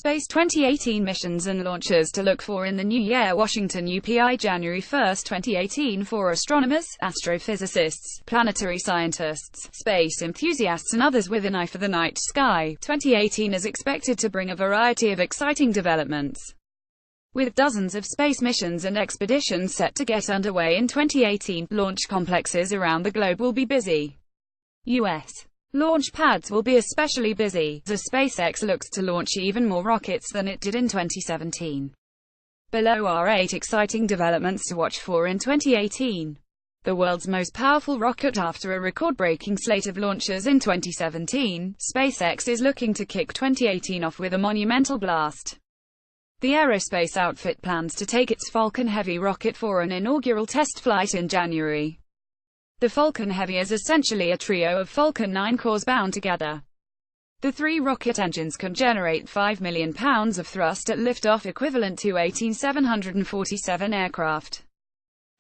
Space 2018 missions and launches to look for in the new year. Washington UPI, January 1, 2018. For astronomers, astrophysicists, planetary scientists, space enthusiasts and others with an eye for the night sky, 2018 is expected to bring a variety of exciting developments. With dozens of space missions and expeditions set to get underway in 2018, launch complexes around the globe will be busy. U.S. launch pads will be especially busy, as SpaceX looks to launch even more rockets than it did in 2017. Below are 8 exciting developments to watch for in 2018. The world's most powerful rocket. After a record-breaking slate of launches in 2017, SpaceX is looking to kick 2018 off with a monumental blast. The aerospace outfit plans to take its Falcon Heavy rocket for an inaugural test flight in January. The Falcon Heavy is essentially a trio of Falcon 9 cores bound together. The 3 rocket engines can generate 5 million pounds of thrust at liftoff, equivalent to 18,747 aircraft.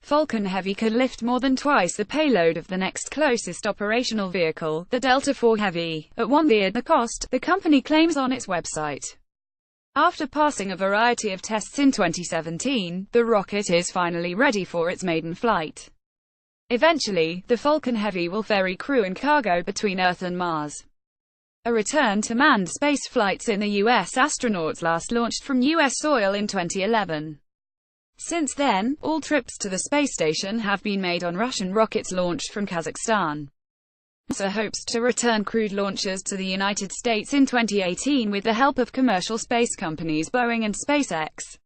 Falcon Heavy could lift more than twice the payload of the next closest operational vehicle, the Delta IV Heavy, at 1/3 the cost, the company claims on its website. After passing a variety of tests in 2017, the rocket is finally ready for its maiden flight. Eventually, the Falcon Heavy will ferry crew and cargo between Earth and Mars. A return to manned space flights in the U.S. Astronauts last launched from U.S. soil in 2011. Since then, all trips to the space station have been made on Russian rockets launched from Kazakhstan. NASA hopes to return crewed launches to the United States in 2018 with the help of commercial space companies Boeing and SpaceX.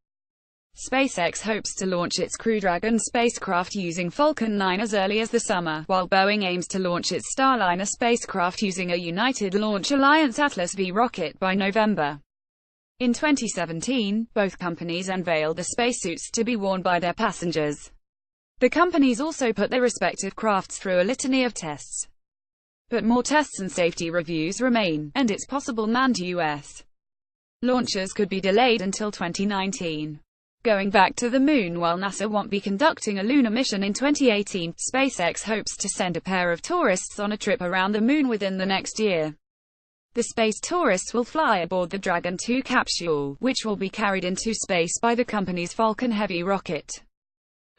SpaceX hopes to launch its Crew Dragon spacecraft using Falcon 9 as early as the summer, while Boeing aims to launch its Starliner spacecraft using a United Launch Alliance Atlas V rocket by November. In 2017, both companies unveiled the spacesuits to be worn by their passengers. The companies also put their respective crafts through a litany of tests. But more tests and safety reviews remain, and it's possible manned U.S. launches could be delayed until 2019. Going back to the moon. While NASA won't be conducting a lunar mission in 2018, SpaceX hopes to send a pair of tourists on a trip around the moon within the next year. The space tourists will fly aboard the Dragon 2 capsule, which will be carried into space by the company's Falcon Heavy rocket.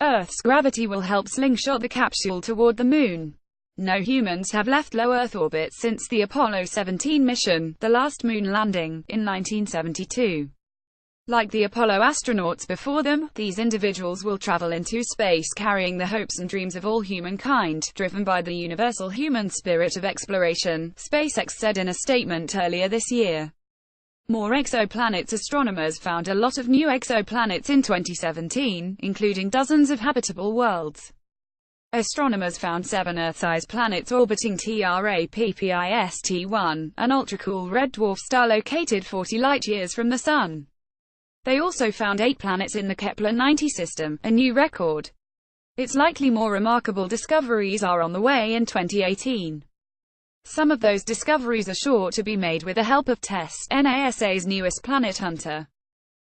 Earth's gravity will help slingshot the capsule toward the moon. No humans have left low Earth orbit since the Apollo 17 mission, the last moon landing, in 1972. Like the Apollo astronauts before them, these individuals will travel into space carrying the hopes and dreams of all humankind, driven by the universal human spirit of exploration, SpaceX said in a statement earlier this year. More exoplanets. Astronomers found a lot of new exoplanets in 2017, including dozens of habitable worlds. Astronomers found 7 Earth-sized planets orbiting TRAPPIST-1, an ultra-cool red dwarf star located 40 light-years from the Sun. They also found 8 planets in the Kepler-90 system, a new record. It's likely more remarkable discoveries are on the way in 2018. Some of those discoveries are sure to be made with the help of TESS, NASA's newest planet hunter.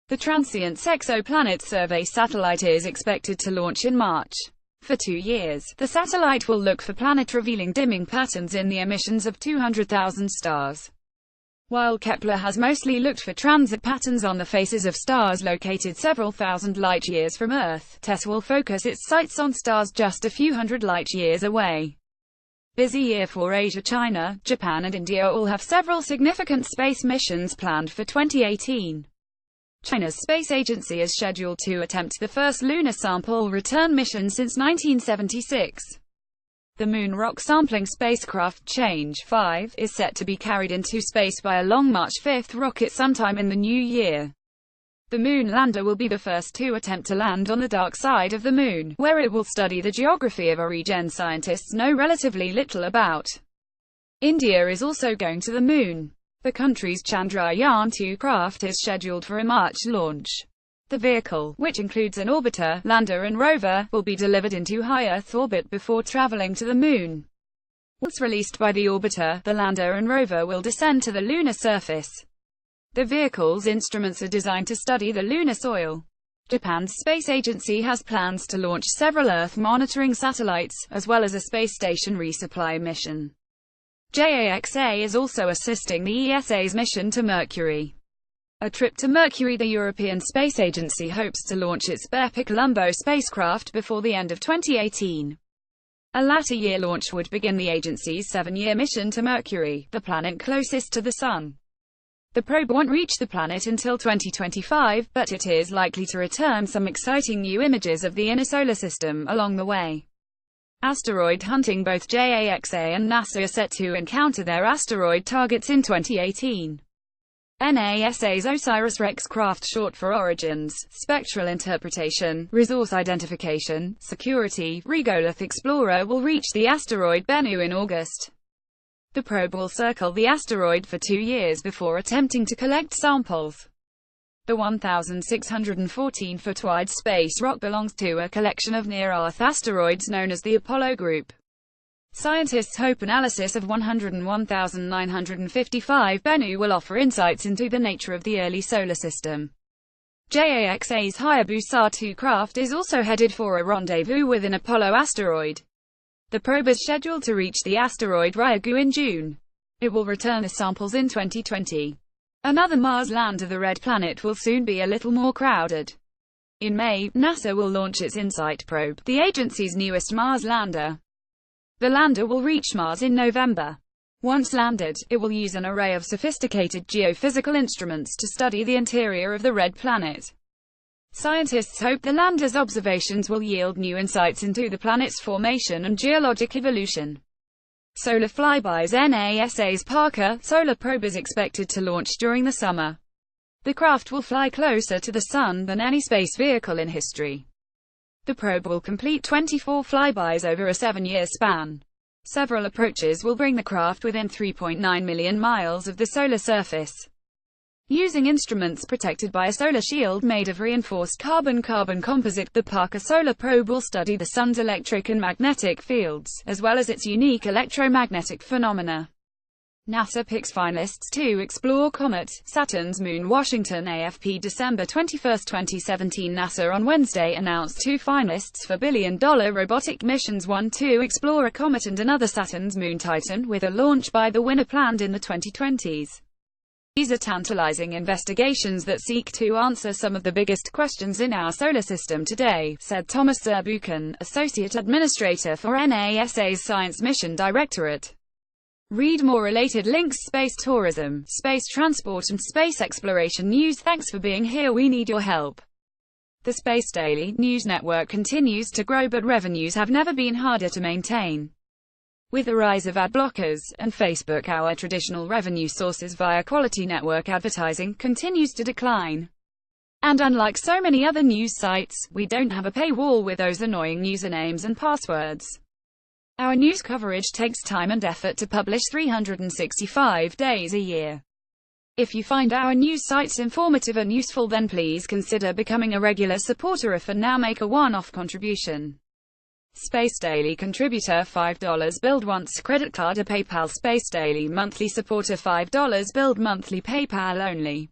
The Transients Exoplanet Survey satellite is expected to launch in March. For 2 years, the satellite will look for planet-revealing dimming patterns in the emissions of 200,000 stars. While Kepler has mostly looked for transit patterns on the faces of stars located several thousand light-years from Earth, TESS will focus its sights on stars just a few hundred light-years away. Busy year for Asia. China, Japan and India all have several significant space missions planned for 2018. China's space agency is scheduled to attempt the first lunar sample return mission since 1976. The Moon Rock Sampling spacecraft Change 5 is set to be carried into space by a Long March 5 rocket sometime in the new year. The Moon Lander will be the first to attempt to land on the dark side of the Moon, where it will study the geography of a region scientists know relatively little about. India is also going to the Moon. The country's Chandrayaan-2 craft is scheduled for a March launch. The vehicle, which includes an orbiter, lander and rover, will be delivered into high Earth orbit before traveling to the Moon. Once released by the orbiter, the lander and rover will descend to the lunar surface. The vehicle's instruments are designed to study the lunar soil. Japan's space agency has plans to launch several Earth monitoring satellites, as well as a space station resupply mission. JAXA is also assisting the ESA's mission to Mercury. A trip to Mercury. The European Space Agency hopes to launch its Bepi Colombo spacecraft before the end of 2018. A latter-year launch would begin the agency's 7-year mission to Mercury, the planet closest to the Sun. The probe won't reach the planet until 2025, but it is likely to return some exciting new images of the inner solar system along the way. Asteroid hunting. Both JAXA and NASA are set to encounter their asteroid targets in 2018. NASA's OSIRIS-REx craft, short for Origins, Spectral Interpretation, Resource Identification, Security, Regolith Explorer, will reach the asteroid Bennu in August. The probe will circle the asteroid for 2 years before attempting to collect samples. The 1,614-foot wide space rock belongs to a collection of near-Earth asteroids known as the Apollo Group. Scientists hope analysis of 101,955 Bennu will offer insights into the nature of the early solar system. JAXA's Hayabusa 2 craft is also headed for a rendezvous with an Apollo asteroid. The probe is scheduled to reach the asteroid Ryugu in June. It will return the samples in 2020. Another Mars lander. The red planet will soon be a little more crowded. In May, NASA will launch its InSight probe, the agency's newest Mars lander. The lander will reach Mars in November. Once landed, it will use an array of sophisticated geophysical instruments to study the interior of the red planet. Scientists hope the lander's observations will yield new insights into the planet's formation and geologic evolution. Solar flybys. NASA's Parker Solar Probe is expected to launch during the summer. The craft will fly closer to the Sun than any space vehicle in history. The probe will complete 24 flybys over a 7-year span. Several approaches will bring the craft within 3.9 million miles of the solar surface. Using instruments protected by a solar shield made of reinforced carbon composite, the Parker Solar Probe will study the Sun's electric and magnetic fields, as well as its unique electromagnetic phenomena. NASA picks finalists to explore Comet, Saturn's moon. Washington, AFP. December 21, 2017. NASA on Wednesday announced 2 finalists for billion-dollar robotic missions, one to explore a comet and another Saturn's moon Titan, with a launch by the winner planned in the 2020s. These are tantalizing investigations that seek to answer some of the biggest questions in our solar system today, said Thomas Zurbuchen, Associate Administrator for NASA's Science Mission Directorate. Read more related links: space tourism, space transport and space exploration news. Thanks for being here, we need your help. The Space Daily News Network continues to grow, but revenues have never been harder to maintain. With the rise of ad blockers and Facebook, our traditional revenue sources via quality network advertising continues to decline. And unlike so many other news sites, we don't have a paywall with those annoying usernames and passwords. Our news coverage takes time and effort to publish 365 days a year. If you find our news sites informative and useful, then please consider becoming a regular supporter. If and now make a one-off contribution. Space Daily contributor $5 billed once, credit card or PayPal. Space Daily monthly supporter $5 billed monthly, PayPal only.